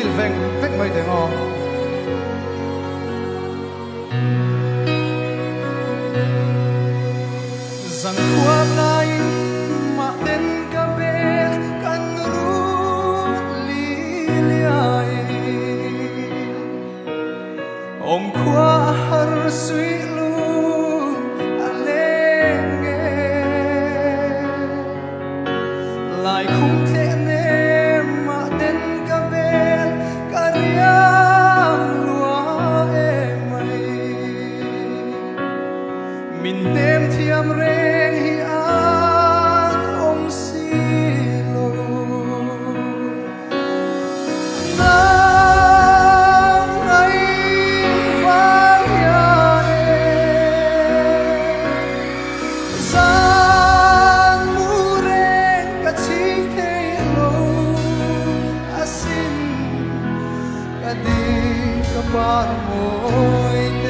dil veng vek mai de ngo zan khuap lai ma den ka bel kan ru li liai om khua har sui lu alenge lai khung the ne ma den ka bel kariam lua e mai min nem thiam reng hi an om si lo na ngai vang ya re san mu reng ka ching the lo asin ka di ka par moi